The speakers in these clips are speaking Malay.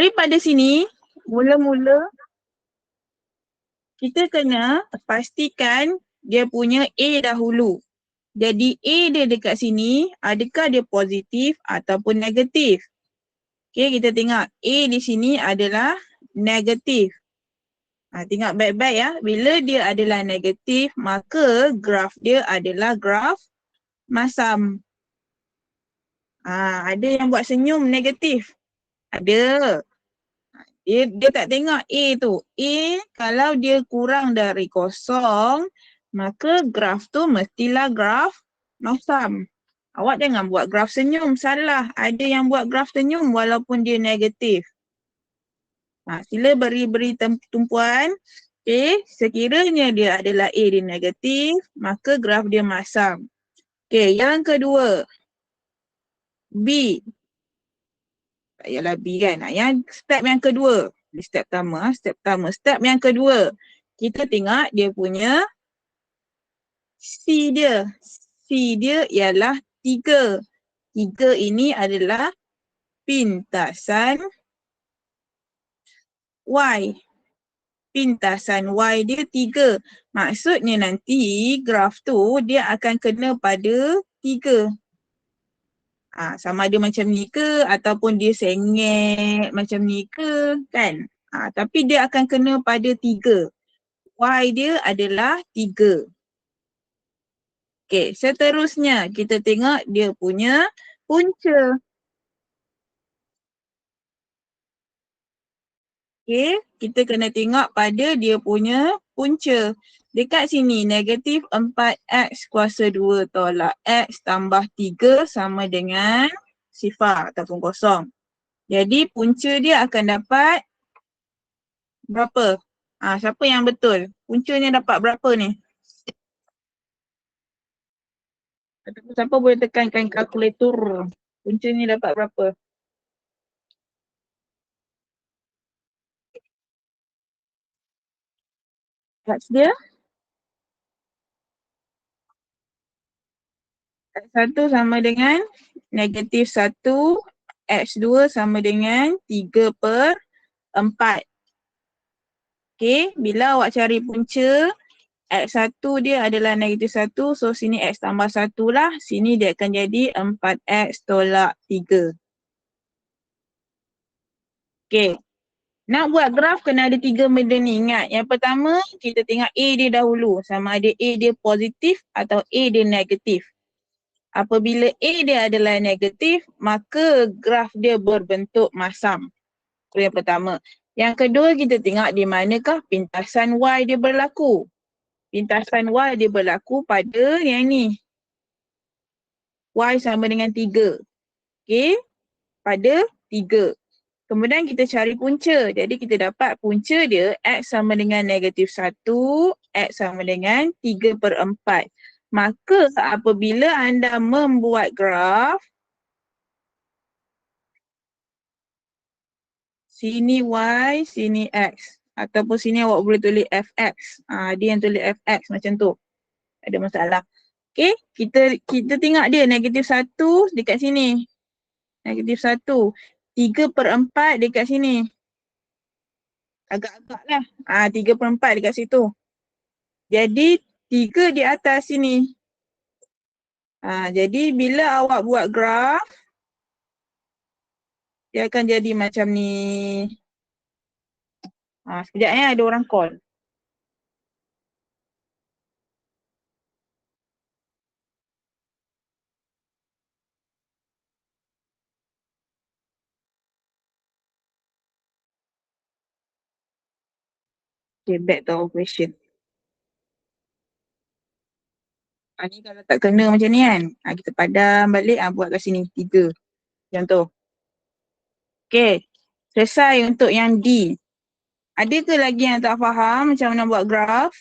daripada sini, mula-mula kita kena pastikan dia punya A dahulu. Jadi A dia dekat sini, adakah dia positif ataupun negatif? Okay, kita tengok A di sini adalah negatif. Tengok baik-baik ya. Bila dia adalah negatif, maka graf dia adalah graf masam. Ada yang buat senyum negatif. Ada. Dia tak tengok A tu. A kalau dia kurang dari kosong, maka graf tu mestilah graf masam. Awak jangan buat graf senyum, salah. Ada yang buat graf senyum walaupun dia negatif. Sila beri tumpuan. Okay, sekiranya dia adalah A dia negatif, maka graf dia masam. Okay, yang kedua. B. Tak payahlah B kan. Yang step yang kedua. Step pertama. Step yang kedua. Kita tengok dia punya C dia. C dia ialah 3. 3 ini adalah pintasan Y. Pintasan Y dia 3. Maksudnya nanti graf tu dia akan kena pada 3. Sama ada macam ni ke ataupun dia sengit macam ni ke kan. Tapi dia akan kena pada 3. Y dia adalah 3. Okay, seterusnya kita tengok dia punya punca. Okay, kita kena tengok pada dia punya punca. Dekat sini negatif 4x kuasa 2 tolak x tambah 3 sama dengan sifar ataupun kosong. Jadi punca dia akan dapat berapa? Siapa yang betul? Puncanya dapat berapa ni? Ataupun siapa boleh tekankan kalkulator? Puncanya dapat berapa? X dia? X1 sama dengan negatif 1, X2 sama dengan 3/4. Okay, bila awak cari punca, X1 dia adalah negatif 1, so sini X tambah 1 lah, sini dia akan jadi 4X tolak 3. Okay, nak buat graf kena ada 3 benda ni, ingat. Yang pertama, kita tengok A dia dahulu, sama ada A dia positif atau A dia negatif. Apabila A dia adalah negatif, maka graf dia berbentuk masam. Itu yang pertama. Yang kedua, kita tengok di manakah pintasan Y dia berlaku. Pintasan Y dia berlaku pada yang ni. Y sama dengan 3. Okay, pada 3. Kemudian kita cari punca. Jadi kita dapat punca dia X sama dengan negatif 1, X sama dengan 3/4. Maka apabila anda membuat graf, sini Y, sini X. Ataupun sini awak boleh tulis Fx. Dia yang tulis Fx macam tu. Ada masalah. Okay, kita tengok dia negatif 1 dekat sini. Negatif 1. 3/4 dekat sini. Agak-agak lah. 3/4 dekat situ. Jadi 3 di atas sini. Jadi bila awak buat graf, dia akan jadi macam ni. Sekejap ya, ada orang call. Okay, back to our question. Ni kalau tak kena macam ni kan, kita padam balik, buat kat sini, 3. Macam tu. Okay, selesai untuk yang D. Ada ke lagi yang tak faham macam mana buat graf?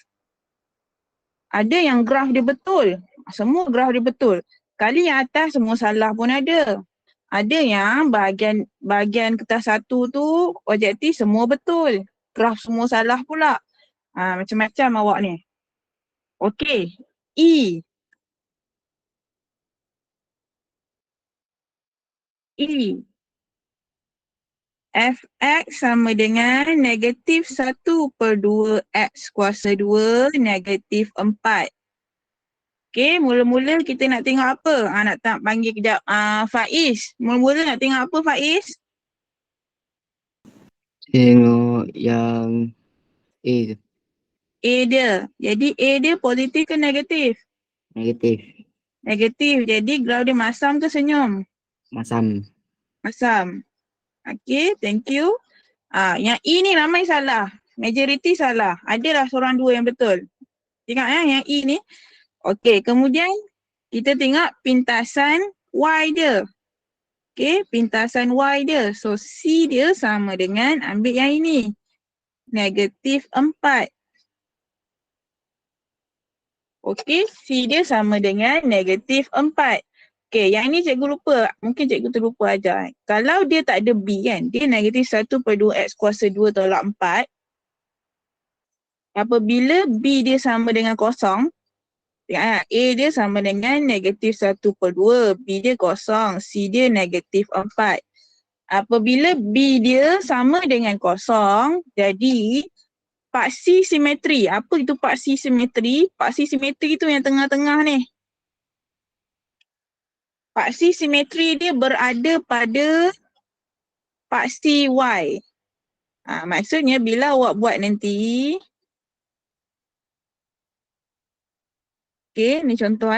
Ada yang graf dia betul. Semua graf dia betul. Kali yang atas semua salah pun ada. Ada yang bahagian kertas 1 tu objektif semua betul. Graf semua salah pula. Macam-macam awak ni. Okay. E. E. Fx sama dengan negatif 1/2 X kuasa 2 negatif 4. Okay, mula-mula kita nak tengok apa? Nak panggil kejap Faiz. Mula-mula nak tengok apa Faiz? Tengok yang A tu. A dia. Jadi A dia positif ke negatif? Negatif. Negatif. Jadi graf dia masam ke senyum? Masam. Masam. Okay, thank you. Yang E ni ramai salah. Majority salah. Adalah seorang dua yang betul. Tengok yang E ni. Okay, kemudian kita tengok pintasan Y dia. Okay, pintasan Y dia. So, C dia sama dengan ambil yang ini. Negatif 4. Okay, C dia sama dengan negatif 4. Okay, yang ni cikgu lupa. Mungkin cikgu terlupa ajar. Kalau dia tak ada B kan, dia negatif 1/2 X kuasa 2 tolak 4. Apabila B dia sama dengan kosong, tengok A dia sama dengan negatif 1/2, B dia kosong, C dia negatif 4. Apabila B dia sama dengan kosong, jadi paksi simetri. Apa itu paksi simetri? Paksi simetri tu yang tengah-tengah ni. Paksi simetri dia berada pada paksi Y. Maksudnya bila awak buat nanti, okay, ni contoh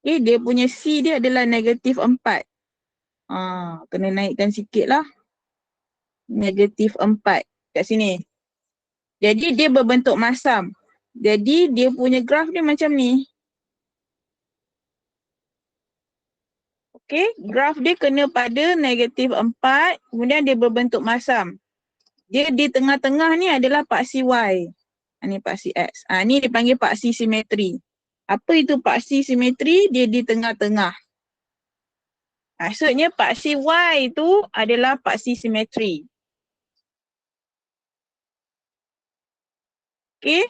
Okay, dia punya C dia adalah negatif 4. Kena naikkan sikit lah. Negatif 4 kat sini. Jadi dia berbentuk masam. Jadi dia punya graf dia macam ni. Okay, graf dia kena pada negatif 4, kemudian dia berbentuk masam. Dia di tengah-tengah ni adalah paksi Y. Ni paksi X. Ni dipanggil paksi simetri. Apa itu paksi simetri? Dia di tengah-tengah. Maksudnya paksi Y itu adalah paksi simetri. Okay,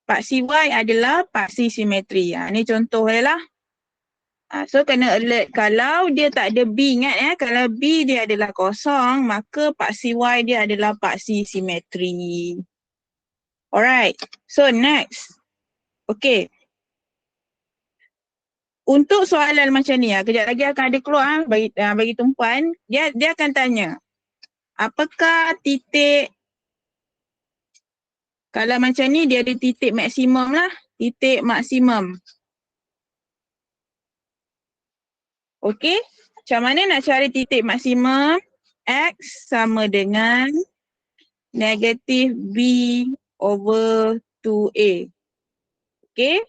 paksi Y adalah paksi simetri. Ni contoh dia lah. So kena alert kalau dia tak ada B, ingat kalau B dia adalah kosong, maka paksi Y dia adalah paksi simetri. Alright, so next. Okay. Untuk soalan macam ni, kejap lagi akan ada keluar bagi tumpuan, dia akan tanya, apakah titik, kalau macam ni dia ada titik maksimum lah, titik maksimum. Okay, macam mana nak cari titik maksimum? X sama dengan negatif B over 2A. Okay,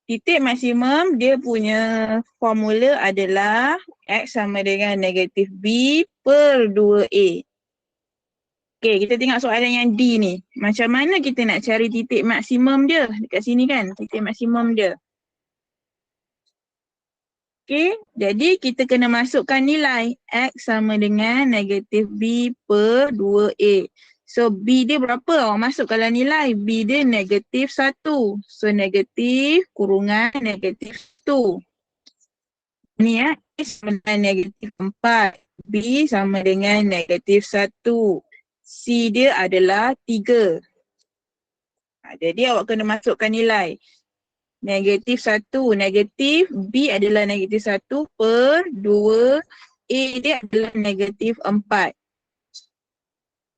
titik maksimum dia punya formula adalah X sama dengan negatif B per 2A. Okay, kita tengok soalan yang D ni. Macam mana kita nak cari titik maksimum dia? Dekat sini kan, titik maksimum dia. Okay, jadi kita kena masukkan nilai X sama dengan negatif B per 2A. So B dia berapa? Awak masukkanlah nilai. B dia negatif 1. So negatif kurungan negatif 1. Ni A sama dengan negatif 4. B sama dengan negatif 1. C dia adalah 3. Jadi awak kena masukkan nilai. Negatif 1. Negatif B adalah negatif 1 per 2. A dia adalah negatif 4.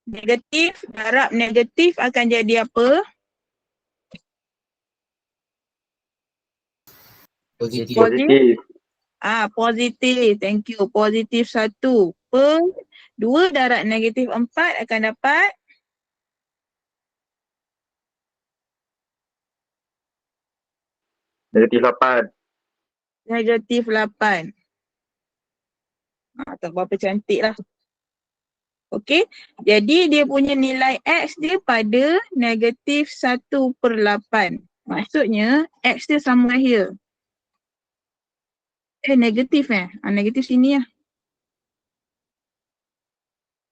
Negatif, darab negatif akan jadi apa? Positif. Positif. Positif. Thank you. Positif 1 per 2 darab negatif 4 akan dapat negatif 8. Negatif 8. Tak berapa cantik lah. Okey, jadi dia punya nilai X dia pada negatif 1/8. Maksudnya X dia somewhere here. Negatif negatif sini lah.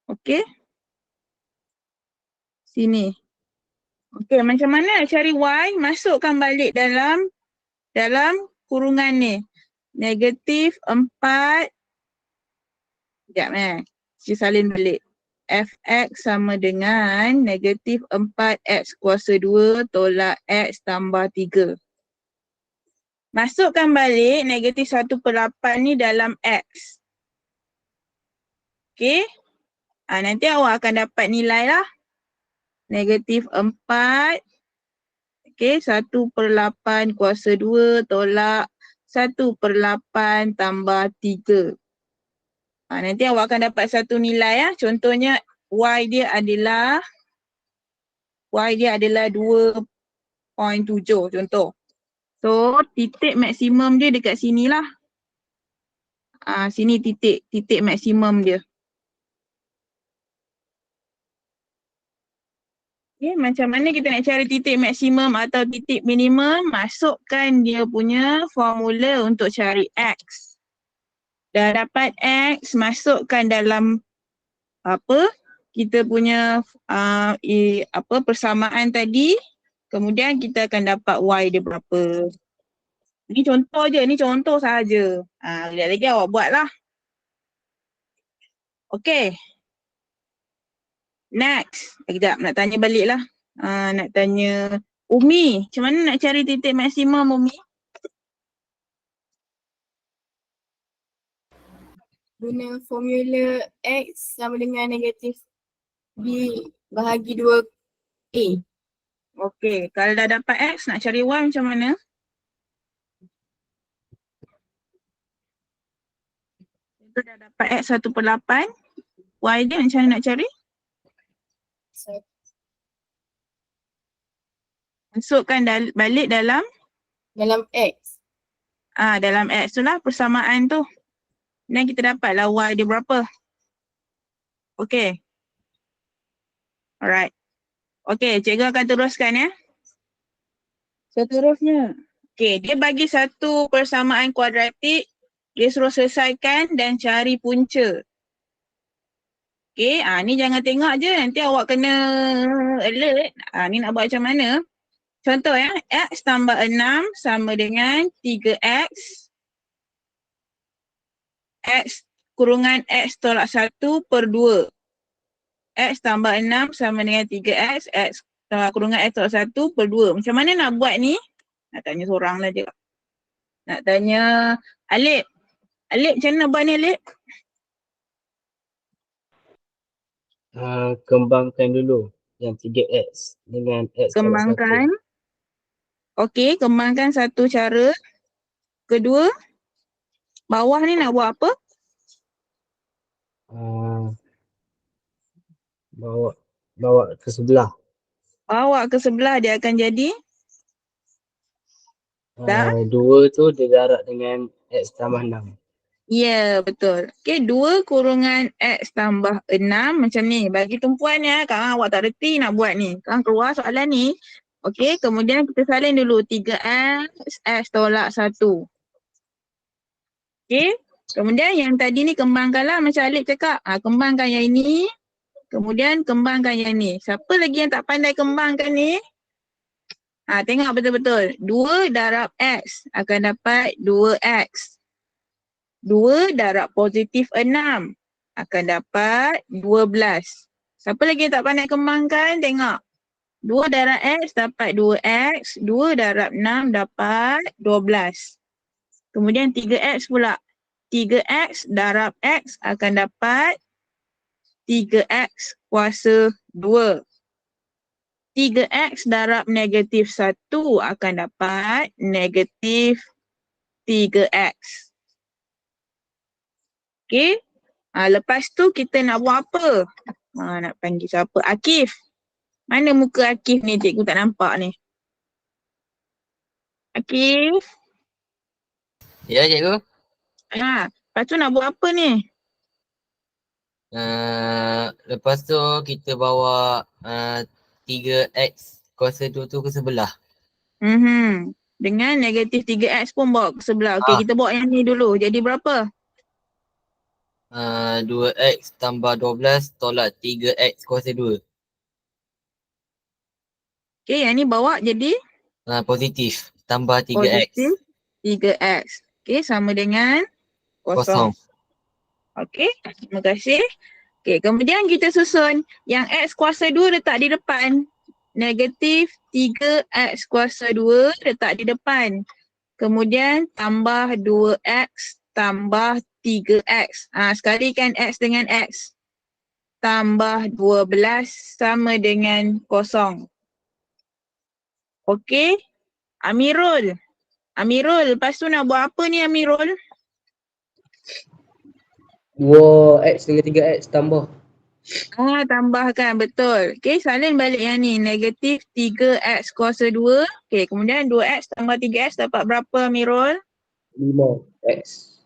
Okey. Sini. Okey, macam mana nak cari Y? Masukkan balik dalam kurungan ni. negatif 4. Sekejap Saya salin balik. Fx sama dengan negatif 4x kuasa 2 tolak x tambah 3. Masukkan balik negatif 1/8 ni dalam x. Okey. Nanti awak akan dapat nilai lah. Negatif 4. Okey, 1/8 kuasa 2 tolak 1/8 tambah 3. Nanti awak akan dapat satu nilai ya. Contohnya y dia adalah 2.7 contoh. So titik maksimum dia dekat sini lah. Sini titik maksimum dia. Okay, macam mana kita nak cari titik maksimum atau titik minimum? Masukkan dia punya formula untuk cari x. Dah dapat x, masukkan dalam kita punya persamaan tadi. Kemudian kita akan dapat y dia berapa. Ni contoh je, ni contoh sahaja. Sekejap lagi awak buat lah. Okay. Next. Sekejap, nak tanya balik lah. Nak tanya Umi, macam mana nak cari titik maksimum Umi? Guna formula X sama dengan negatif B bahagi 2A. Okay, kalau dah dapat X, nak cari Y macam mana? Kita dah dapat X 1/8. Y dia macam mana nak cari? Masukkan balik dalam X. Dalam X tu lah persamaan tu. Dan kita dapatlah Y dia berapa. Okay. Alright. Okay, cikgu akan teruskan ya. Seterusnya. Okay, dia bagi satu persamaan kuadratik. Dia suruh selesaikan dan cari punca. Okay, ni jangan tengok je. Nanti awak kena alert. Ni nak buat macam mana? Contoh ya, x tambah 6 sama dengan 3x. X kurungan x tolak 1/2. X tambah 6 sama dengan 3x. X kurungan x tolak 1/2. Macam mana nak buat ni? Nak tanya seorang lah je. Nak tanya Alip. Alip macam mana nak buat ni Alip? Kembangkan dulu yang 3x dengan x tolak 1. Kembangkan. Okey, kembangkan satu cara. Kedua, bawah ni nak buat apa? Bawa ke sebelah. Bawa ke sebelah dia akan jadi? Dah? 2 tu dia darab dengan x tambah 6. Ya, betul. Okey, 2 kurungan x tambah 6 macam ni. Bagi tumpuan ya, kalau awak tak reti nak buat ni. Kalau keluar soalan ni. Okey, kemudian kita salin dulu 3x, x tolak 1. Okey, kemudian yang tadi ni kembangkanlah macam Alif cakap. Kembangkan yang ini, kemudian kembangkan yang ni. Siapa lagi yang tak pandai kembangkan ni? Tengok betul-betul. 2 darab x akan dapat 2x. 2 darab positif 6 akan dapat 12. Siapa lagi yang tak pandai kembangkan? Tengok. 2 darab x dapat 2x. 2 darab 6 dapat 12. Kemudian 3x pula. 3x darab x akan dapat 3x kuasa 2. 3x darab negatif 1 akan dapat negatif 3x. Okay. Lepas tu kita nak buat apa? Nak panggil siapa? Akif. Mana muka Akif ni? Cikgu tak nampak ni. Akif. Ya, cikgu. Lepas tu nak buat apa ni? Lepas tu kita bawa 3x kuasa 2 tu ke sebelah. Dengan negatif 3x pun bawa ke sebelah. Okey, kita bawa yang ni dulu. Jadi berapa? 2x tambah 12 tolak 3x kuasa 2. Okey, yang ni bawa jadi? Positif. Tambah 3x. Positif 3x. Okey, sama dengan kosong. Kosong. Okey, terima kasih. Okey, kemudian kita susun yang X kuasa 2 letak di depan. Negatif 3X kuasa 2 letak di depan. Kemudian tambah 2X tambah 3X. Sekalikan X dengan X. Tambah 12 sama dengan kosong. Okey, Amirul. Amirul, lepas tu nak buat apa ni Amirul? 2x dengan 3x tambah. Tambahkan, betul. Okey, salin balik yang ni. Negatif 3X kuasa 2. Okey, kemudian 2X tambah 3X dapat berapa Amirul? 5x.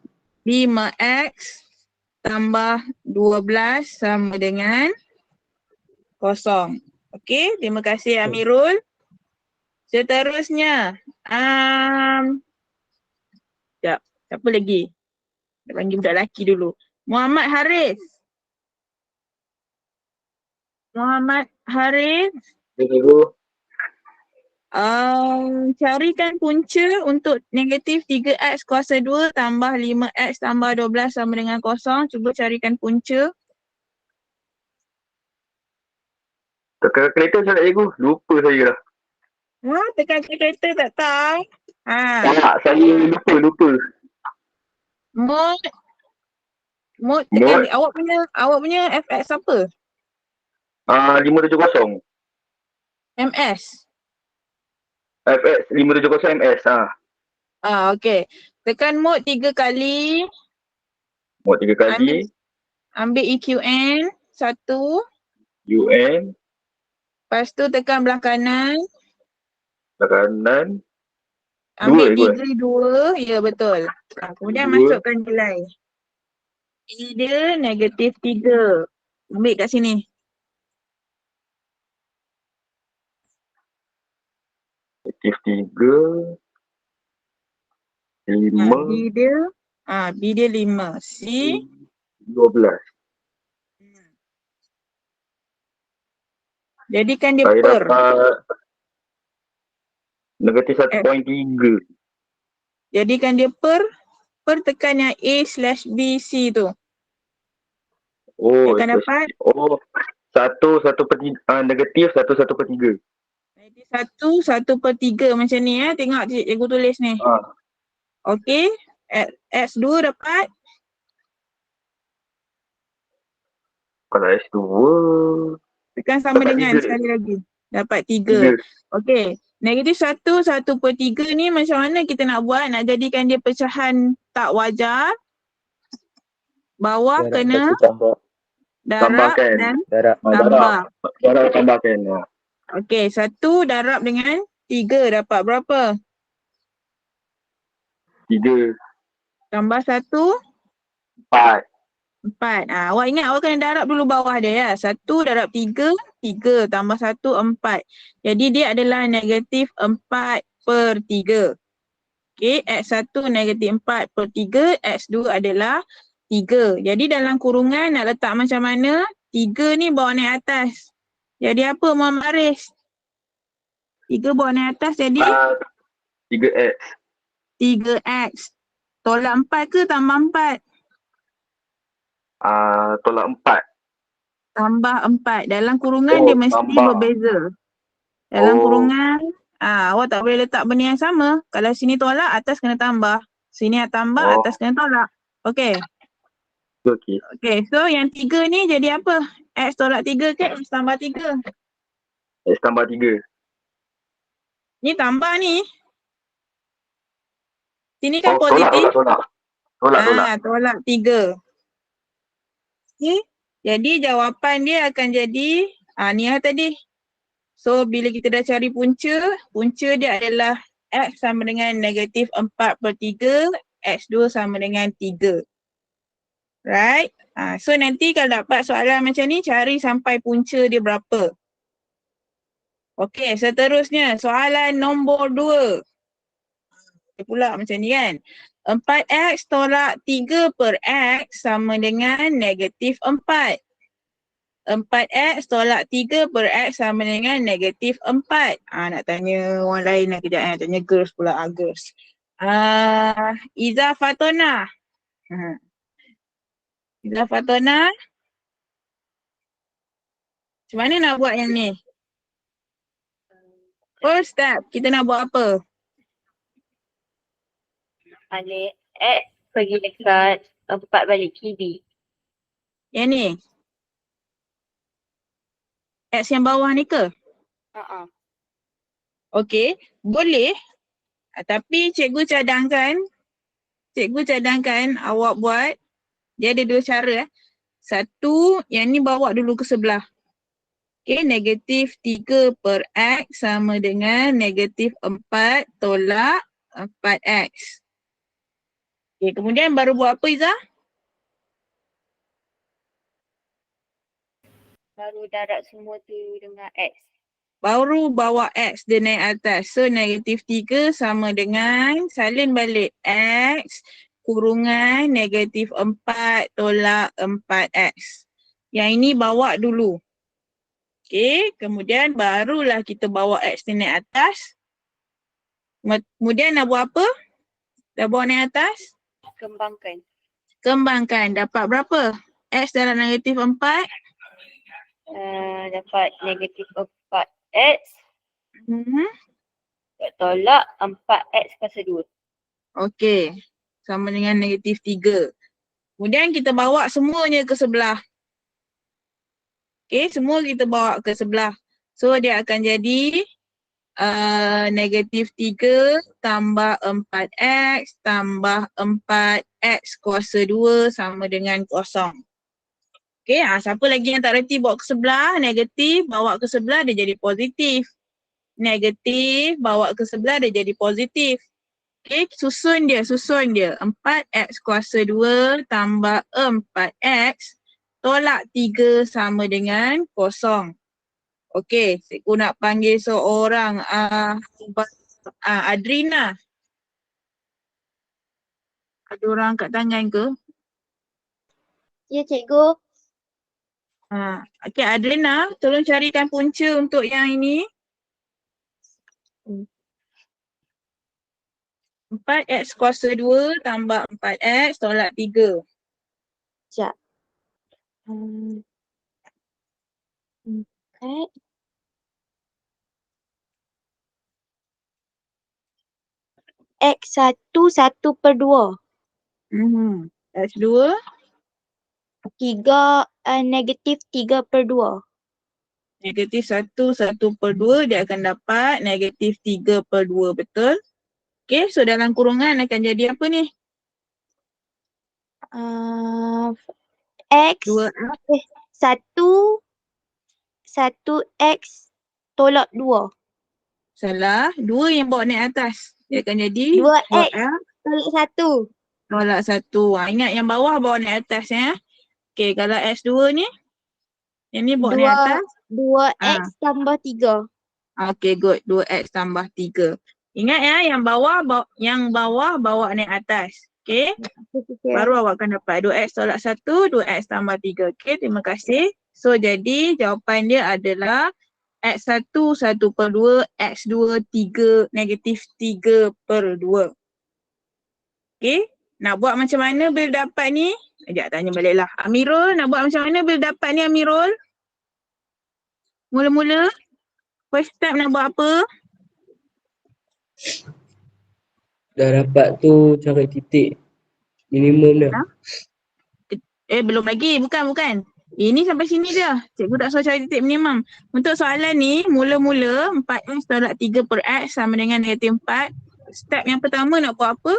5X tambah 12 sama dengan kosong. Okey, terima kasih Amirul. Seterusnya, sekejap, siapa lagi? Nak panggil budak lelaki dulu. Muhammad Haris. Muhammad Haris. Carikan punca untuk negatif 3X kuasa 2 tambah 5X tambah 12 sama dengan kosong. Cuba carikan punca. Tekan kereta saya nak cikgu. Lupa saya dah. Tekan kereta tak tahu. Tak, saya lupa. Mod tekan awak punya FX apa? 570. MS. FX 570 MS. Okey. Tekan mod 3 kali. Mod 3 kali. Ambil EQN 1. UN. Lepas tu tekan belah kanan. Kanan. Ambil 2 degree 2. Ya, betul. Kemudian 2. masukkan nilai. E dia negatif 3. Ambil kat sini. Negatif 3. 5. B dia. B dia 5. C 12. jadikan dia Saya per. dapat negatif 1.3. Jadikan dia per tekan yang A/B C tu. Oh, Akan dapat negatif 1/3. jadi 1/3 macam ni ya. Tengok cikgu tulis ni. Okey. X2 dapat. Kalau S2 Tekan sama dapat dengan 3. sekali lagi. Dapat 3. Okey. Negatif 1/3 ni macam mana kita nak buat? Nak jadikan dia pecahan tak wajar. Bawah kena darab dan tambah. Darab tambahkan. Okey, 1 darab dengan 3 dapat berapa? 3. Tambah 1, 4. 4. Awak ingat awak kena darab dulu bawah dia ya. 1 darab 3, 3 tambah 1, 4. Jadi dia adalah negatif 4/3. Okey, X1 negatif 4/3, X2 adalah 3. Jadi dalam kurungan nak letak macam mana? 3 ni bawa naik atas. Jadi apa Muhammad Aris? 3 bawa naik atas jadi 3X. 3X. Tolak 4 ke tambah 4? Tolak 4. Tambah 4. Dalam kurungan dia mesti tambah. berbeza. Dalam kurungan, awak tak boleh letak benda yang sama. Kalau sini tolak, atas kena tambah. Sini tambah, atas kena tolak. Okey. Okey, so yang 3 ni jadi apa? X tolak 3 ke X tambah 3? X tambah 3. Ni tambah ni. Sini kan positif. Tolak 3. Okay. Jadi jawapan dia akan jadi ni lah tadi. So bila kita dah cari punca dia adalah X sama dengan negatif 4/3, X2 sama dengan 3. Right? So nanti kalau dapat soalan macam ni cari sampai punca dia berapa. Okey, seterusnya soalan nombor 2. Pula macam ni kan. 4X tolak 3/X sama dengan negatif 4. 4X tolak 3/X sama dengan negatif 4. Nak tanya orang lain lah kejap. Tanya girls pula. Girls. Iza Fatona. Iza Fatona. Macam mana nak buat yang ni? First step, kita nak buat apa? Balik X pergi dekat 4 balik kiri. Yang ni? X yang bawah ni ke? Okey, boleh. Tapi cikgu cadangkan awak buat, dia ada dua cara. Satu, yang ni bawa dulu ke sebelah. Okey, negatif 3 per X sama dengan negatif 4 tolak 4X. Okey, kemudian baru buat apa Izzah? Baru darab semua tu dengan X. Baru bawa X dia naik atas. So negatif 3 sama dengan salin balik X kurungan negatif 4 tolak 4X. Yang ini bawa dulu. Okey, kemudian barulah kita bawa X dia naik atas. Kemudian nak buat apa? Dah bawa naik atas? Kembangkan. Kembangkan. Dapat berapa? X dalam negatif 4? Dapat negatif 4X tolak 4X kuasa 2. Okey. Sama dengan negatif 3. Kemudian kita bawa semuanya ke sebelah. Okey, semua kita bawa ke sebelah. So dia akan jadi negatif 3 tambah 4X tambah 4X kuasa 2 sama dengan kosong. Okey, siapa lagi yang tak reti bawa ke sebelah, negatif bawa ke sebelah dia jadi positif. Negatif bawa ke sebelah dia jadi positif. Okey, susun dia. 4X kuasa 2 tambah 4X tolak 3 sama dengan kosong. Okey, cikgu nak panggil seorang Adrina. Ada orang angkat tangan ke? Ya cikgu. Okey, Adrina, tolong carikan punca untuk yang ini. 4X kuasa 2 tambah 4X tolak 3. Sekejap. 4 X1 1 per 2. X2 3 negatif 3 per 2. negatif 1 per 2 dia akan dapat negatif 3 per 2, betul? Okey, so dalam kurungan akan jadi apa ni? X 2X. 1X tolak 2. Salah, 2 yang bawa naik atas. Dia akan jadi 2X 2X tolak 1. tolak 1. Ingat yang bawah bawa naik atas ya. Okey, kalau X2 ni, yang ni bawa naik atas. 2X tambah 3. Okey, good. 2X tambah 3. Ingat ya, yang bawah bawa naik atas. Okey, baru awak akan dapat 2X tolak 1, 2X tambah 3. Okey, terima kasih. So, jadi jawapan dia adalah X1 1 per 2, X2 3, negatif 3 per 2. Okey, nak buat macam mana bila dapat ni? Sekejap tanya baliklah. Amirul, nak buat macam mana bila dapat ni Amirul? Mula-mula, first step nak buat apa? Dah dapat tu cari titik minimum dah. Belum lagi. Bukan. Ini sampai sini je. Cikgu tak suruh cari titik minimum. Untuk soalan ni, mula-mula 4X tolak 3 per X sama dengan negatif 4. Step yang pertama nak buat apa?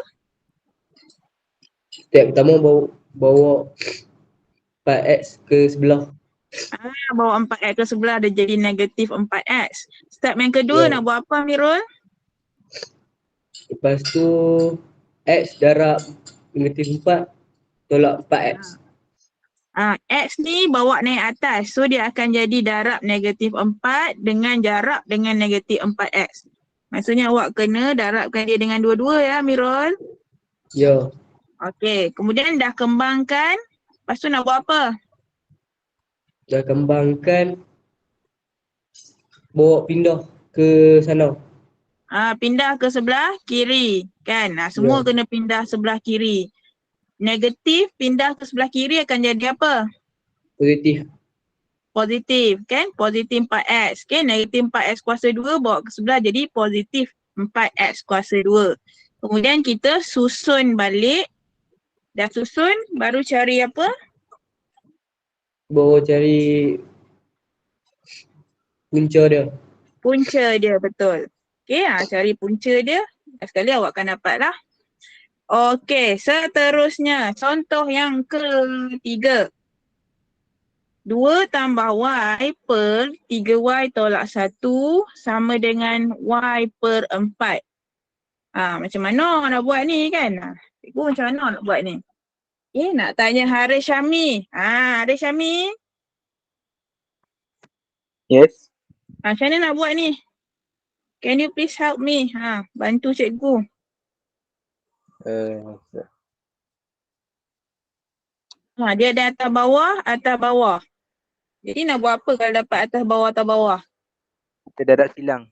Step pertama bawa 4X ke sebelah. Bawa 4X ke sebelah dia jadi negatif 4X. Step yang kedua nak buat apa Amirul? Lepas tu X darab negatif 4 tolak 4X. X ni bawa naik atas. So dia akan jadi darab negatif 4 dengan jarak dengan negatif 4X. Maksudnya awak kena darabkan dia dengan dua-dua ya Amirul. Ya. Okey, kemudian dah kembangkan. Lepas tu nak buat apa? Dah kembangkan, bawa pindah ke sana. Pindah ke sebelah kiri kan. Semua Ya. kena pindah sebelah kiri. Negatif pindah ke sebelah kiri akan jadi apa? Positif. Positif kan. Positif 4x. Okay, negatif 4x kuasa 2 bawa ke sebelah jadi positif 4x kuasa 2. Kemudian kita susun balik. Dah susun baru cari apa? Baru cari punca dia. Punca dia, betul. Okay, cari punca dia. Sekali awak akan dapat lah. Okey, seterusnya contoh yang ketiga. 2 tambah Y per 3Y tolak 1 sama dengan Y per 4. Macam mana nak buat ni kan? Cikgu macam mana nak buat ni? Nak tanya Haris Syami. Haris Syami, Yes. macam mana nak buat ni? Can you please help me? Bantu cikgu. Dia ada atas bawah. Jadi nak buat apa kalau dapat atas bawah? Kita darab silang.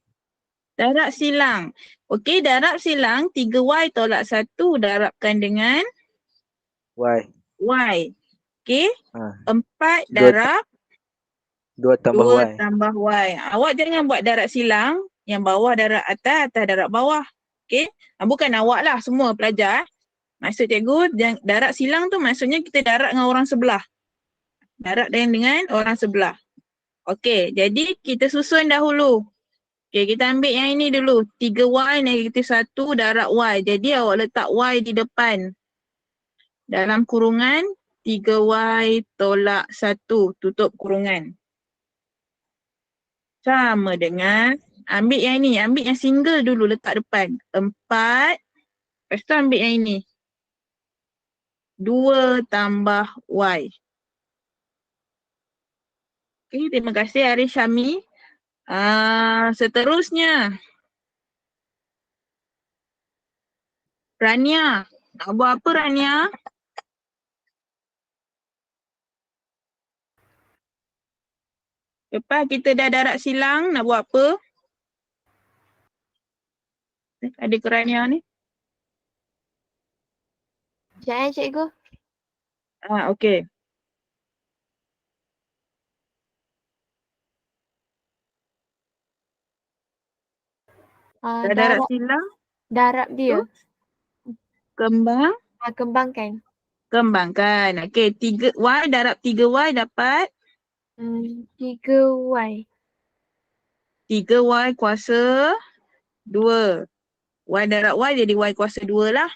Darab silang. Okey, darab silang 3Y tolak 1 darabkan dengan Y. Y. Okey, 4 Dua- darab 2 tambah 2 Y. tambah Y. Awak jangan buat darab silang, yang bawah darab atas darab bawah. Okey, bukan awak lah, semua pelajar. Maksud cikgu, darab silang tu maksudnya kita darab dengan orang sebelah. Darab dengan orang sebelah. Okey, jadi kita susun dahulu. Okey, kita ambil yang ini dulu. 3Y negatif 1 darab Y. Jadi awak letak Y di depan. Dalam kurungan 3Y tolak 1 tutup kurungan. Sama dengan, ambil yang ini. Ambil yang single dulu letak depan. 4. Lepas tu ambil yang ini. 2 tambah Y. Okey, terima kasih Haris Syami. Seterusnya. Rania. Nak buat apa Rania? Lepas kita dah darab silang, nak buat apa? Ada ke Rania ni? Sekejap cikgu. Okey. Dah darab silang, Darab dia. kembangkan. Okey, Y darab 3Y dapat 3Y. 3Y kuasa 2. Y darab Y jadi Y kuasa 2 lah.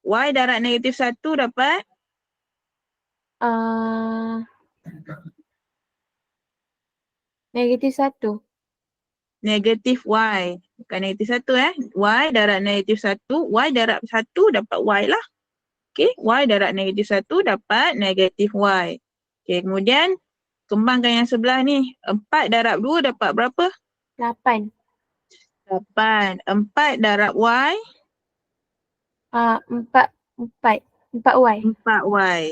Y darab negatif 1 dapat Negatif 1. negatif Y. Bukan negatif 1 Y darab negatif 1. Y darab 1 dapat Y lah. Okey, Y darab negatif 1 dapat negatif Y. Okey, kemudian kembangkan yang sebelah ni. 4 darab 2 dapat berapa? 8. 4 darab Y. 4Y. 4Y.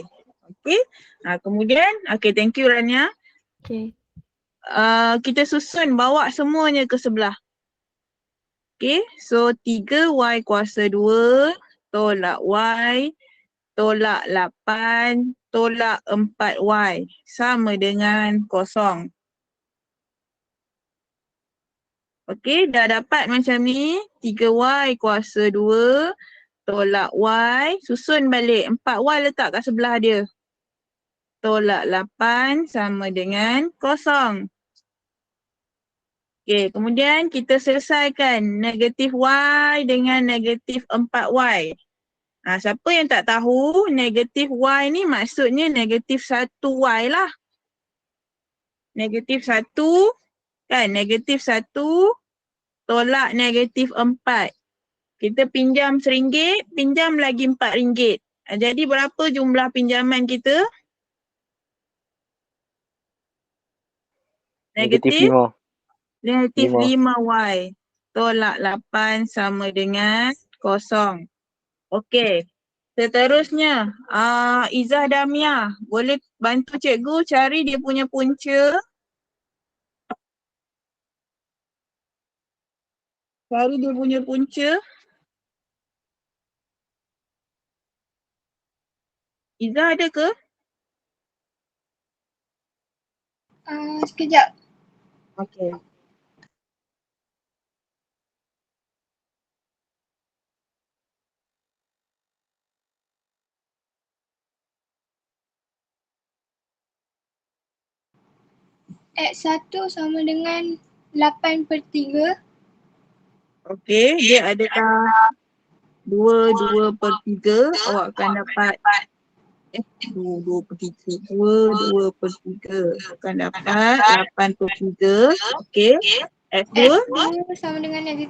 Okey. Kemudian, thank you Rania. Okay. Kita susun bawa semuanya ke sebelah. Okey, so 3Y kuasa 2 tolak Y tolak 8 tolak 4Y sama dengan 0. Okey, dah dapat macam ni. 3Y kuasa 2 tolak Y. Susun balik. 4Y letak kat sebelah dia. Tolak 8 sama dengan 0. Okey, kemudian kita selesaikan negatif Y dengan negatif 4Y. Siapa yang tak tahu negatif Y ni maksudnya negatif 1Y lah. Negatif 1 kan, negatif 1 tolak negatif 4. Kita pinjam RM1, pinjam lagi RM4. Jadi berapa jumlah pinjaman kita? Negatif 5. Negatif 5. 5Y tolak 8 sama dengan 0. Okey. Seterusnya, Izzah Damia, boleh bantu cikgu cari dia punya punca? Cari dia punya punca. Izzah ada ke? Sekejap. Okay. X1 sama dengan 8/3. Okay, dia adakah 2/3. Awak akan dapat 2/3. Akan dapat 8/3. Okay. X2 X2 sama dengan -1.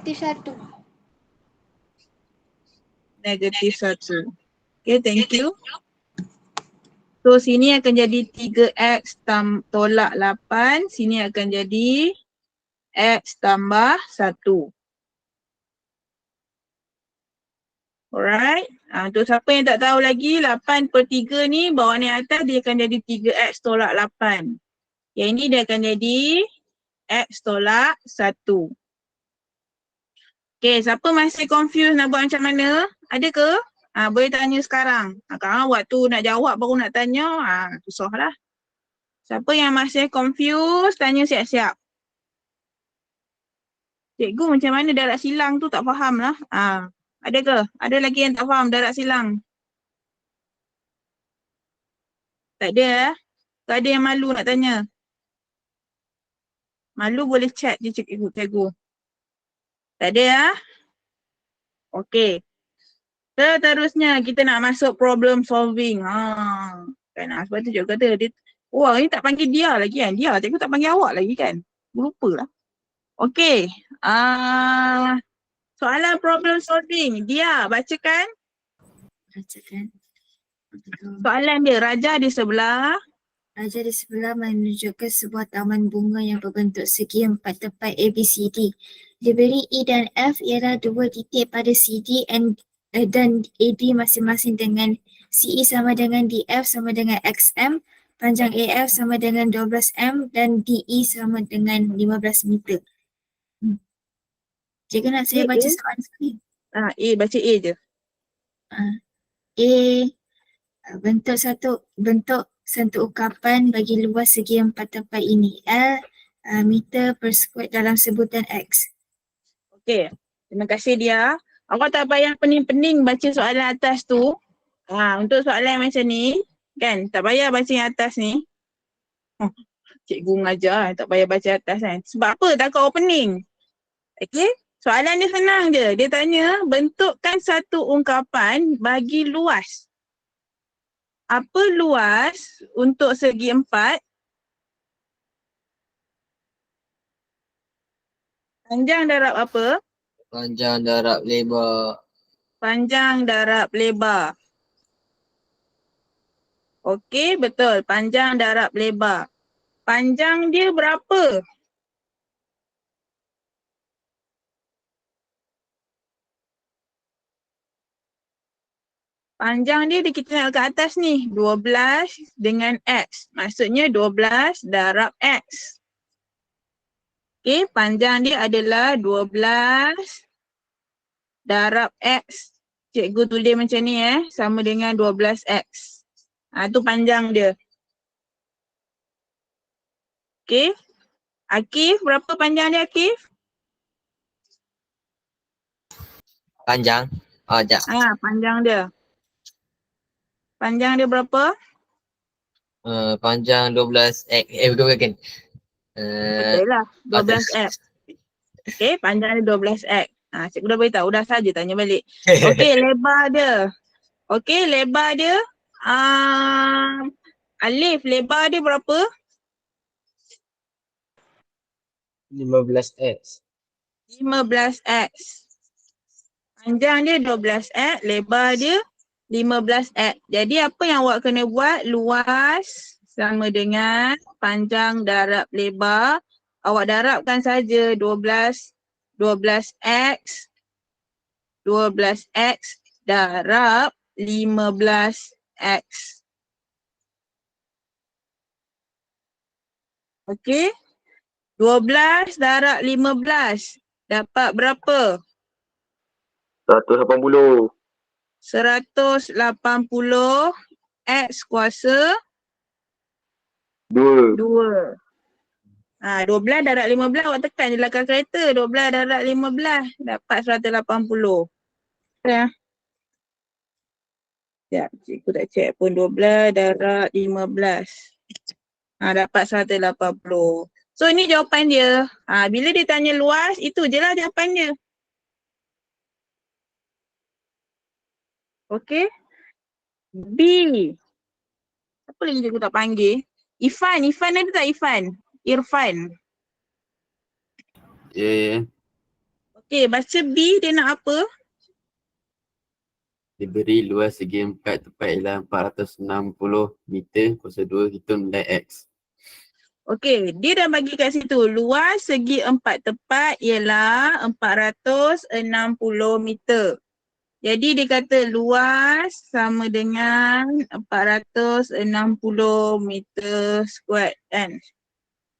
-1. Okay, thank you. So sini akan jadi 3x tolak 8. Sini akan jadi x tambah 1. Alright. Untuk siapa yang tak tahu lagi, 8/3 ni bawah ni atas dia akan jadi 3x tolak 8. Yang ini dia akan jadi x tolak 1. Okay, siapa masih confused nak buat macam mana? Ada ke? Boleh tanya sekarang. Kalau waktu nak jawab baru nak tanya, susahlah. Siapa yang masih confused, tanya siap-siap. Cikgu macam mana darat silang tu tak faham lah. Ada ke? Ada lagi yang tak faham darat silang? Tak ada. Tak ada yang malu nak tanya. Malu boleh chat je cikgu. Tak ada ya? Okey. Seterusnya kita nak masuk problem solving. Kan sebab tu cikgu kata dia, ni tak panggil dia lagi kan? Dia, cikgu tak panggil awak lagi kan? Lupa lah. Okey. Soalan problem solving. Dia bacakan. Soalan dia, raja di sebelah. Raja di sebelah menunjukkan sebuah taman bunga yang berbentuk segi 4 tepat ABCD. Diberi E dan F ialah 2 titik pada CD dan AD masing-masing dengan CE sama dengan DF sama dengan XM, panjang AF sama dengan 12M dan DE sama dengan 15 meter. Cikgu nak saya baca soalan sekali. Baca A je. Bentuk satu ungkapan bagi luas segi 4 tempat ini. L meter per square dalam sebutan X. Okey. Terima kasih dia. Awak tak payah pening-pening baca soalan atas tu. Untuk soalan macam ni, kan, tak payah baca yang atas ni. Cikgu mengajar, tak payah baca atas kan. Sebab apa? Takut awak pening. Okey. Soalan dia senang je. Dia tanya, bentukkan satu ungkapan bagi luas. Apa luas untuk segi 4? Panjang darab apa? Panjang darab lebar. Panjang darab lebar. Okey, betul. Panjang darab lebar. Panjang dia berapa? Panjang dia kita nak ke atas ni. 12 dengan X. Maksudnya 12 darab X. Okey, panjang dia adalah 12 darab X. Cikgu tulis macam ni sama dengan 12X. Tu panjang dia. Okey. Akif, berapa panjang dia Akif? Panjang. Sekejap. Panjang dia. Panjang dia berapa? Panjang 12X. Bukan. Betul lah. 12X. Okey, panjang dia 12X. Cikgu dah beritahu, dah saja tanya balik. Okey, lebar dia. Okey, lebar dia. Alif, lebar dia berapa? 15x. 15X. Panjang dia 12X, lebar dia 15X. Jadi apa yang awak kena buat? Luas sama dengan panjang darab lebar. Awak darabkan saja 12X 12X darab 15X. Okey. 12 darab 15 dapat berapa? 180. 180 X kuasa 2. 2. 12 darab 15 awak tekan je lah kalkulator. 12 darab 15 dapat 180. Ya. Sekejap, cikgu tak check pun. 12 darab 15. Dapat 180. So ini jawapan dia. Bila dia tanya luas, itu je lah jawapan dia. Okay. B. Apa lagi cikgu tak panggil? Ifan ada tak Ifan? Irfan. Ya. Okay, baca B dia nak apa? Diberi luas segi 4 tepat ialah 460 meter kuasa 2 hitung nilai X. Okay, dia dah bagi kat situ. Luas segi 4 tepat ialah 460 meter. Jadi dia kata luas sama dengan 460 meter square kan.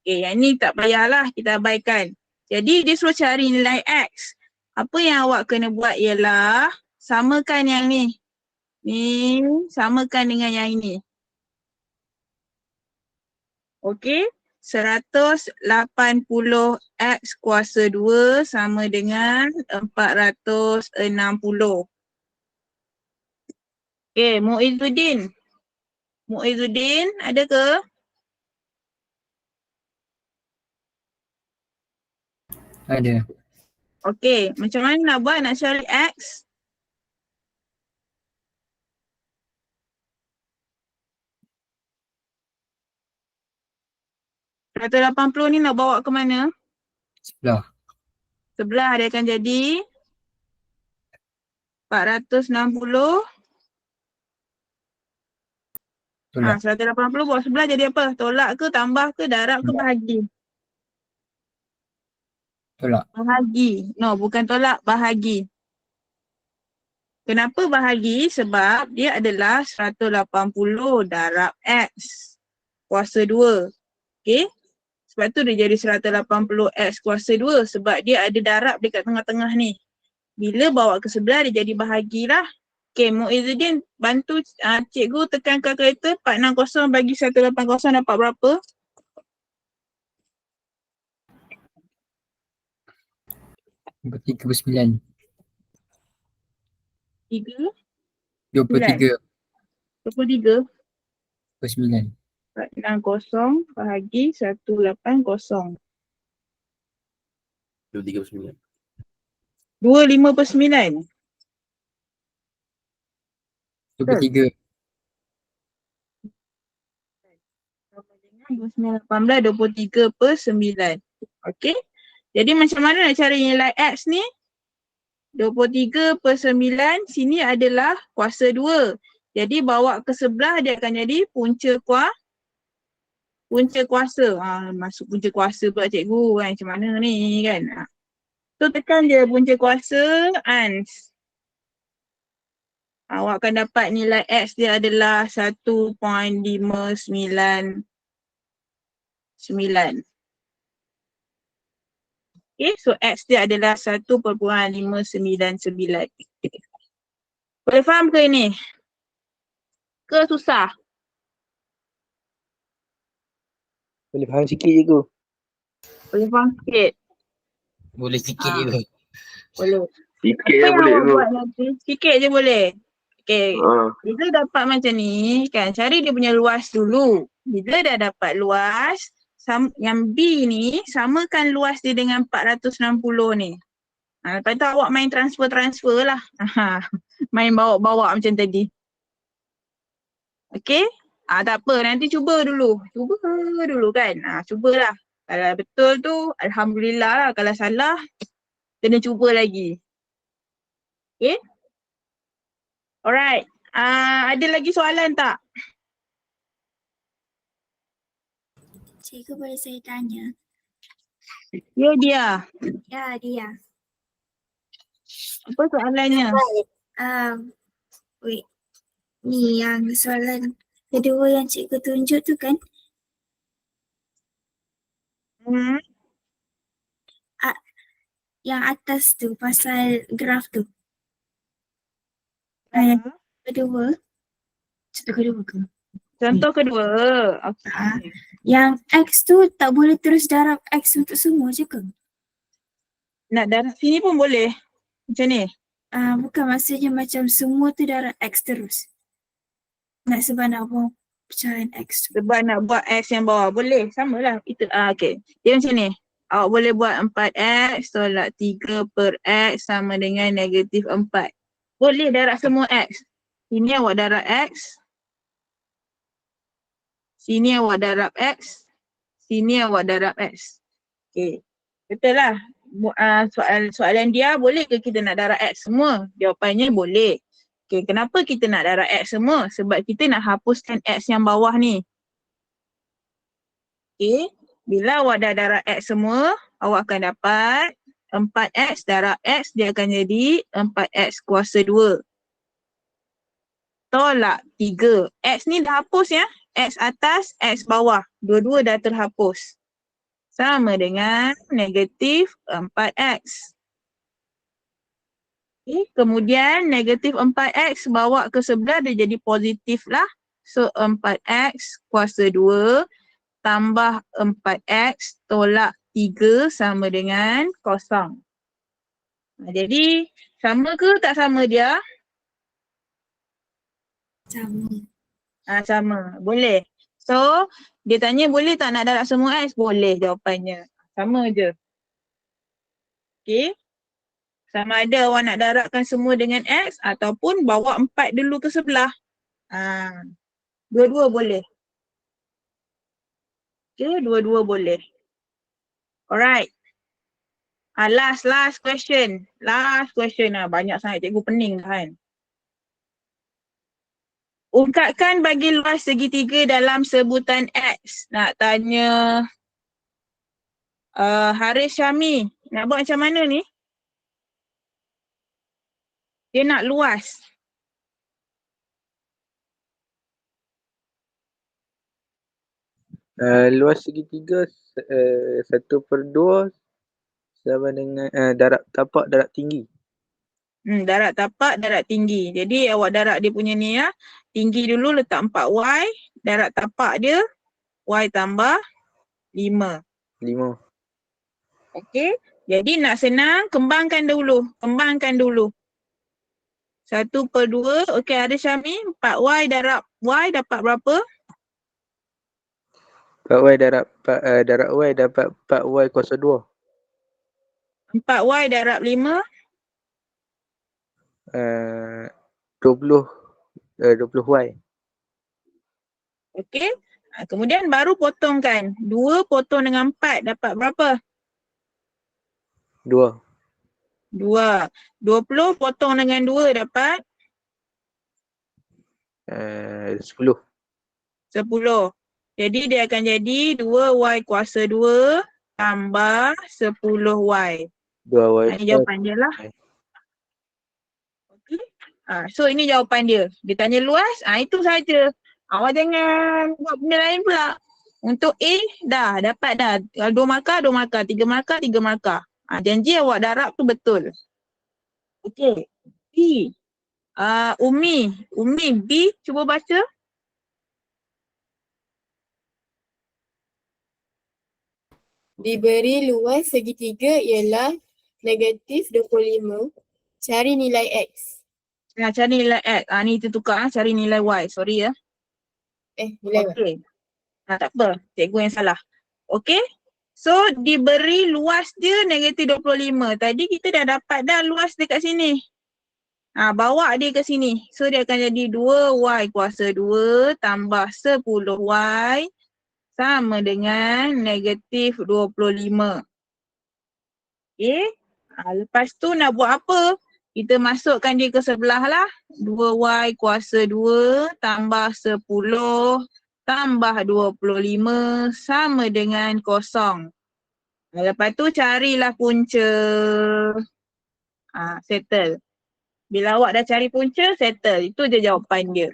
Okay, yang ni tak payahlah kita abaikan. Jadi dia suruh cari nilai X. Apa yang awak kena buat ialah samakan yang ni. Ni samakan dengan yang ini. Okay. 180 X kuasa 2 sama dengan 460. Okay, Muizzuddin. Muizzuddin ada ke? Ada. Okay, macam mana nak buat nak cari X? $180 ni nak bawa ke mana? Sebelah. Sebelah dia akan jadi 460. Tolak. 180 bawa sebelah jadi apa? Tolak ke, tambah ke, darab ke, bahagi? Tolak. Bahagi. No, bukan tolak, bahagi. Kenapa bahagi? Sebab dia adalah 180 darab X kuasa 2. Okay? Sebab tu dia jadi 180 X kuasa 2 sebab dia ada darab dekat tengah-tengah ni. Bila bawa ke sebelah dia jadi bahagilah. Okay, Muizzuddin bantu cikgu tekan kalkulator 460 bagi 180 dapat berapa? 39. 3? 23. 23? 29. 460 bahagi 180. 239. 259. 23. 2918 23 per 9. Okey. Jadi macam mana nak cari nilai X ni? 23 per 9 sini adalah kuasa 2. Jadi bawa ke sebelah dia akan jadi punca kuasa. Masuk punca kuasa pula cikgu kan. Macam mana ni kan. So tekan je punca kuasa ans. Awak akan dapat nilai X dia adalah 1.599. Okay, so X dia adalah 1.599. Boleh faham ke ini? Ke susah? Boleh faham sikit cikgu. Boleh faham sikit? Boleh sikit je. Boleh. Sikit Apa je yang boleh awak tu. buat nanti? Sikit je boleh. Okay. Ha. Bila dapat macam ni, kan cari dia punya luas dulu. Bila dah dapat luas, yang B ni samakan luas dia dengan 460 ni. Lepas tu awak main transfer lah. Main bawa-bawa macam tadi. Okay? Tak apa, nanti cuba dulu. Cuba dulu kan. Cubalah. Kalau betul tu, alhamdulillah lah. Kalau salah, kena cuba lagi. Okay? Alright. Ada lagi soalan tak? Cikgu boleh saya tanya? Ya dia. Ya, dia. Apa soalannya? Wait. Ni yang soalan kedua yang cikgu tunjuk tu kan? yang atas tu pasal graf tu. Yang kedua. Contoh kedua ke? Contoh kedua. Okay. Yang X tu tak boleh terus darab X untuk semua je ke? Nak darab sini pun boleh. Macam ni. Bukan, maksudnya macam semua tu darab X terus. Sebab nak buang pecahan X tu. Sebab nak buat X yang bawah. Boleh. Sama lah. Itu. Okay. Dia macam ni. Awak boleh buat 4X tolak 3 per X sama dengan negatif 4. Boleh darab semua X. Sini awak darab X. Sini awak darab X. Sini awak darab X. Okay. Betul lah. Soalan dia, boleh ke kita nak darab X semua? Jawapannya boleh. Okay. Kenapa kita nak darab X semua? Sebab kita nak hapuskan X yang bawah ni. Okay. Bila awak dah darab X semua, awak akan dapat 4X darab X, dia akan jadi 4X kuasa 2. Tolak 3. X ni dah hapus ya. X atas, X bawah. Dua-dua dah terhapus. Sama dengan negatif 4X. Okay. Kemudian negatif 4X bawa ke sebelah dia jadi positif lah. So 4X kuasa 2 tambah 4X tolak 3 sama dengan kosong. Jadi sama ke tak sama dia? Sama. Sama. Boleh. So, dia tanya boleh tak nak darab semua X? Boleh jawapannya. Sama je. Okay. Sama ada awak nak darabkan semua dengan X ataupun bawa 4 dulu ke sebelah. Dua-dua boleh. Okay, dua-dua boleh. Alright. Last question. Last question. Banyak sangat cikgu pening dah kan. Ungkapkan bagi luas segitiga dalam sebutan X. Nak tanya Haris Syami. Nak buat macam mana ni? Dia nak luas. Luas segitiga 1/2 sama dengan darab tapak darab tinggi. Darab tapak, darab tinggi. Jadi awak darab dia punya ni ya. Tinggi dulu letak 4Y. Darab tapak dia Y tambah 5. 5. Okey. Jadi nak senang, kembangkan dulu. 1/2. Okey, ada Syami. 4Y darab Y dapat berapa? 4Y darab Y dapat 4Y kuasa 2. 4Y darab 5. 20Y. Okey. Kemudian baru potongkan. 2 potong dengan 4 dapat berapa? 2. 20 potong dengan 2 dapat? 10. 10. Jadi dia akan jadi 2Y kuasa 2 tambah 10Y. 2Y. Ini jawapan dia lah. Okey. So ini jawapan dia. Dia tanya luas, itu saja. Awak jangan buat benda lain pula. Untuk A, dah dapat dah. 2 markah, 2 markah. 3 markah, 3 markah. Janji awak darab tu betul. Okey. B. Umi, B cuba baca. Diberi luas segitiga ialah negatif 25. Cari nilai X. Cari nilai X. Ni kita tukar cari nilai Y. Sorry ya. Nilai Y. Okey. Tak apa. Cikgu yang salah. Okey. So diberi luas dia negatif 25. Tadi kita dah dapat dah luas dekat sini. Bawa dia ke sini. So dia akan jadi 2Y kuasa 2 tambah 10Y sama dengan negatif 25. Okay. Lepas tu nak buat apa? Kita masukkan dia ke sebelah lah. 2Y kuasa 2 tambah 10 tambah 25 sama dengan 0. Lepas tu carilah punca. Settle. Bila awak dah cari punca, settle. Itu je jawapan dia.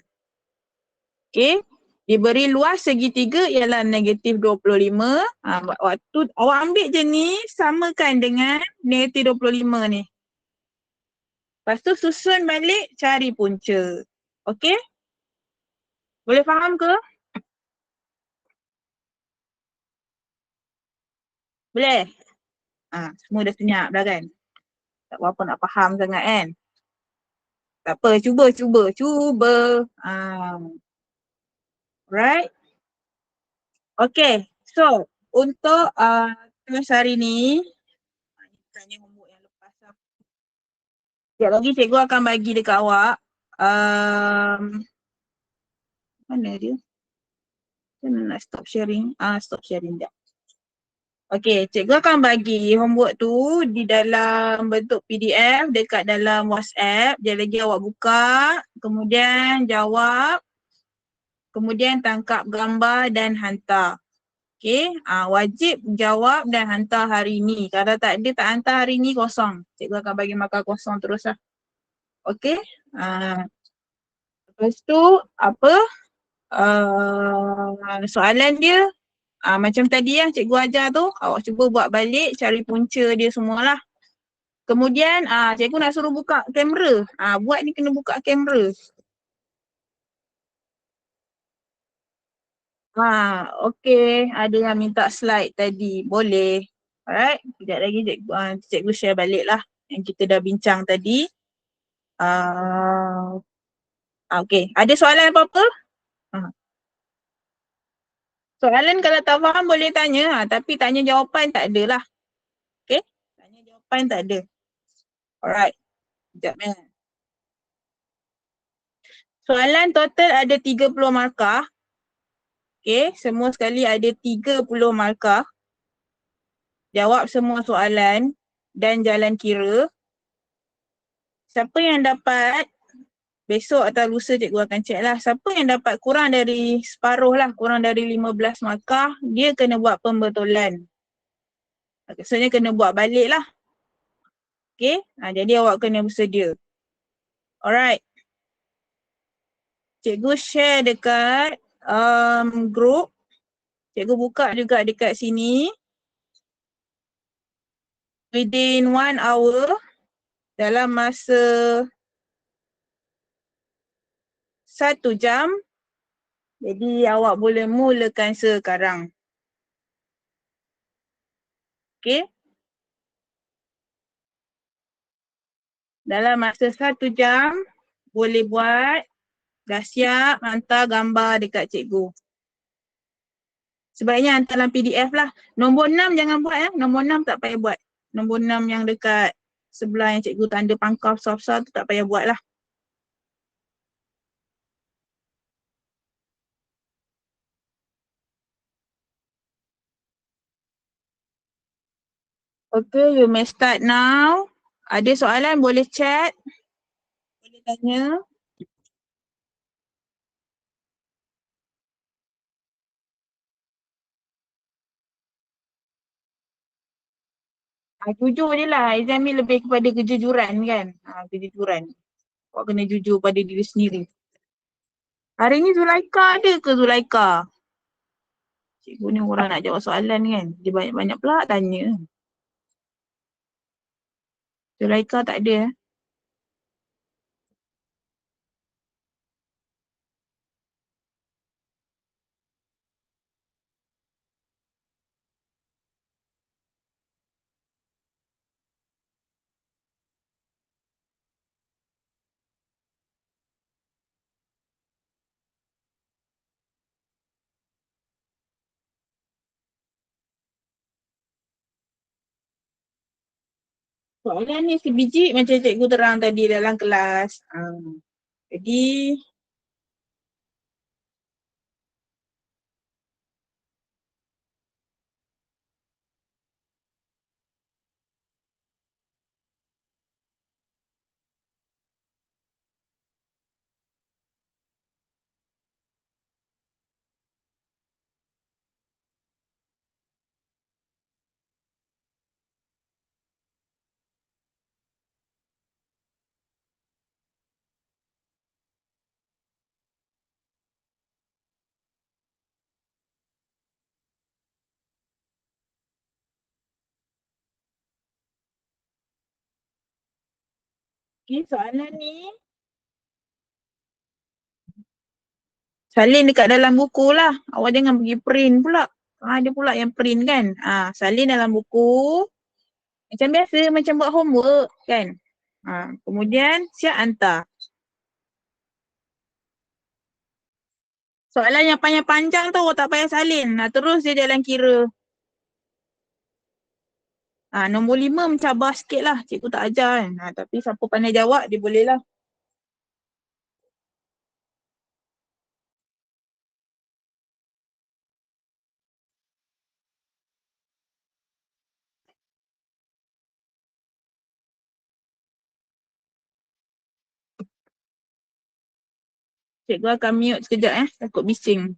Okay. Diberi luas segitiga ialah negatif 25. Waktu awak ambil je ni, samakan dengan negatif 25 ni. Lepas tu susun balik, cari punca. Okey? Boleh faham ke? Boleh? Semua dah senyap dah kan? Tak apa-apa nak faham sangat kan? Tak apa, cuba. Right? Okay, so untuk kelas hari ni, tanya homework yang lepas lah. Sekejap lagi cikgu akan bagi dekat awak. Mana dia? Mana nak stop sharing? Stop sharing sekejap. Okay, cikgu akan bagi homework tu di dalam bentuk PDF dekat dalam WhatsApp. Dia lagi awak buka, kemudian jawab, kemudian tangkap gambar dan hantar. Okay, wajib jawab dan hantar hari ni. Kalau tak ada, tak hantar hari ni, kosong. Cikgu akan bagi markah kosong terus lah. Okay, lepas tu apa? Soalan dia macam tadi yang cikgu ajar tu, awak cuba buat balik, cari punca dia semualah. Kemudian cikgu nak suruh buka kamera. Buat ni kena buka kamera. Okay, ada yang minta slide tadi. Boleh. Alright, sekejap lagi cikgu share balik lah yang kita dah bincang tadi. Okay, ada soalan apa-apa? Soalan kalau tak faham boleh tanya, tapi tanya jawapan tak ada lah. Okay, tanya jawapan tak ada. Alright, sekejap ya. Soalan total ada 30 markah. Okay, semua sekali ada 30 markah. Jawab semua soalan dan jalan kira. Siapa yang dapat, besok atau lusa cikgu akan check lah. Siapa yang dapat kurang dari separuh lah, kurang dari 15 markah, dia kena buat pembetulan. Maksudnya kena buat balik lah. Okay, jadi awak kena bersedia. Alright. Cikgu share dekat group. Cikgu buka juga dekat sini. Within 1 hour, dalam masa 1 jam, jadi awak boleh mulakan sekarang. Okay. Dalam masa 1 jam, boleh buat, dah siap, hantar gambar dekat cikgu. Sebaiknya hantar dalam PDF lah. Nombor 6 jangan buat ya. Nombor 6 tak payah buat. Nombor 6 yang dekat sebelah yang cikgu tanda pangkal besar-besar tu tak payah buat lah. Okay, you may start now. Ada soalan boleh chat. Boleh tanya. Jujur je lah. Exam ni lebih kepada kejujuran kan. Kejujuran. Awak kena jujur pada diri sendiri. Hari ni Zulaika ada ke Zulaika? Cikgu ni orang nak jawab soalan kan. Dia banyak-banyak pula tanya. Zulaika tak ada. Soalan ni sebiji macam cikgu terang tadi dalam kelas. Jadi Okay, soalan ni salin dekat dalam buku lah. Awak jangan pergi print pula. Ada pula yang print kan. Salin dalam buku. Macam biasa, macam buat homework kan. Kemudian siap hantar. Soalan yang panjang-panjang tu awak tak payah salin. Terus dia dalam kira. Nombor 5 mencabar sikit lah. Cikgu tak ajar kan. Tapi siapa pandai jawab dia boleh lah. Cikgu akan mute sekejap takut bising.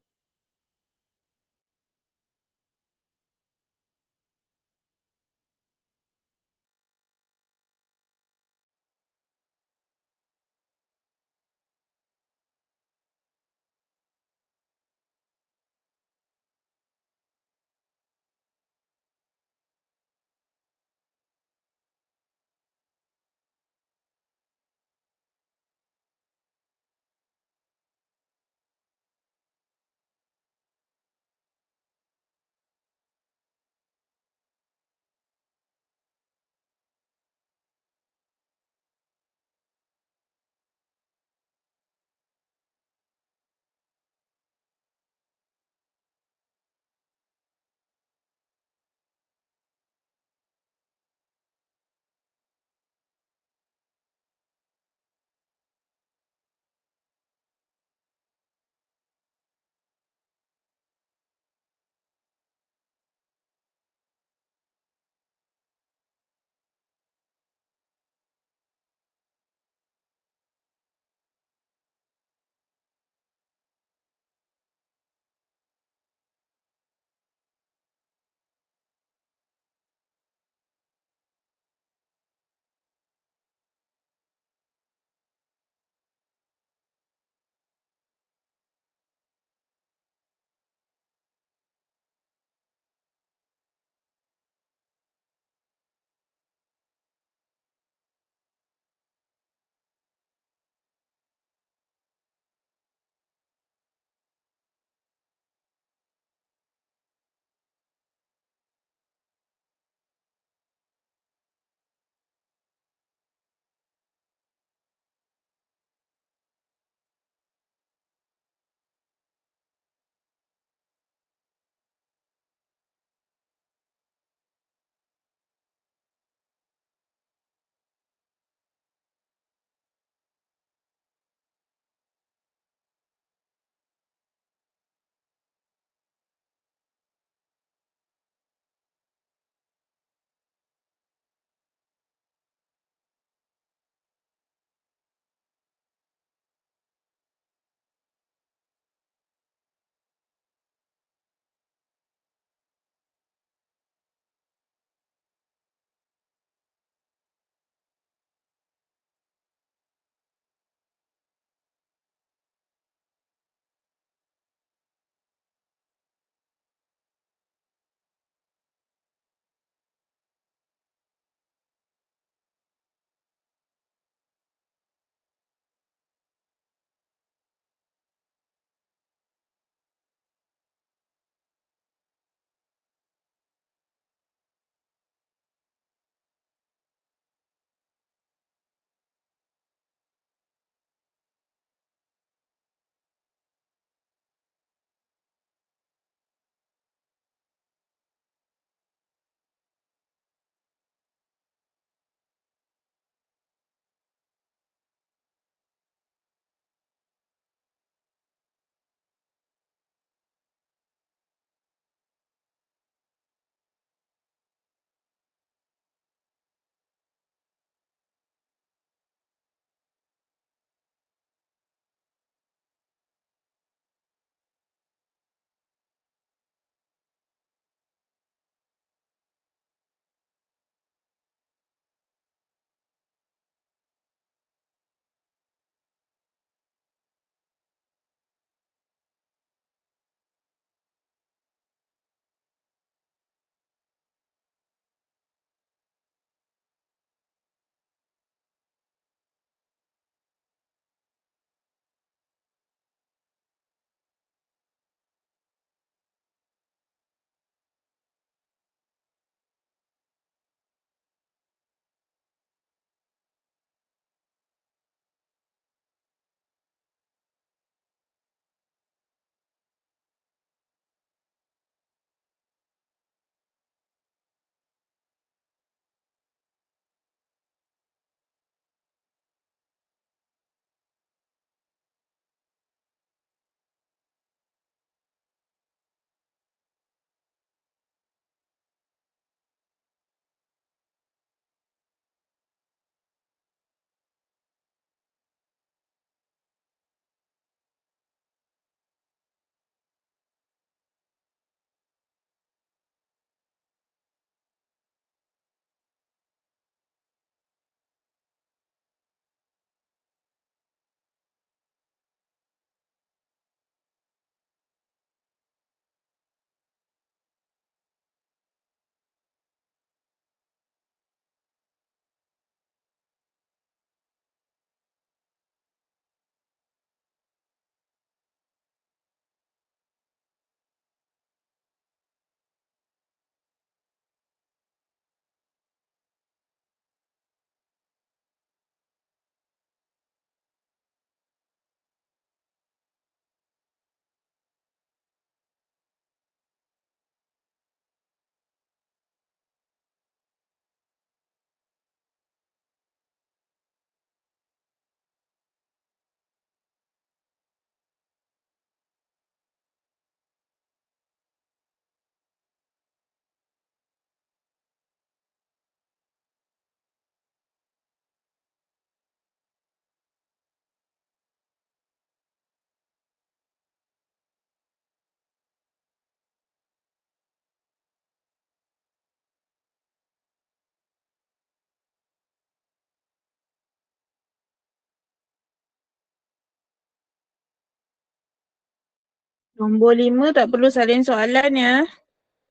Nombor 5 tak perlu salin soalan ya.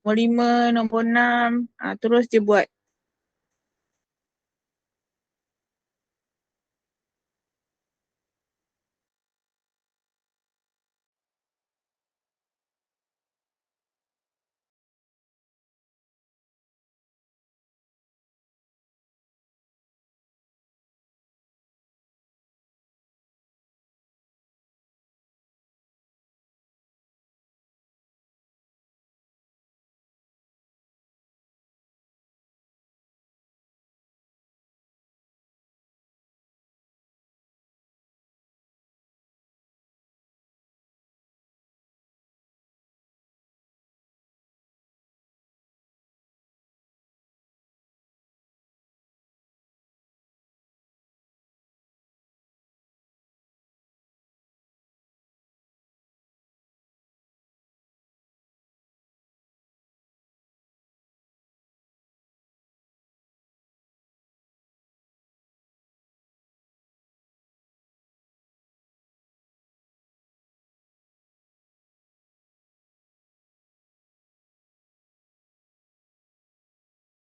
Nombor 5, nombor 6. Terus je buat.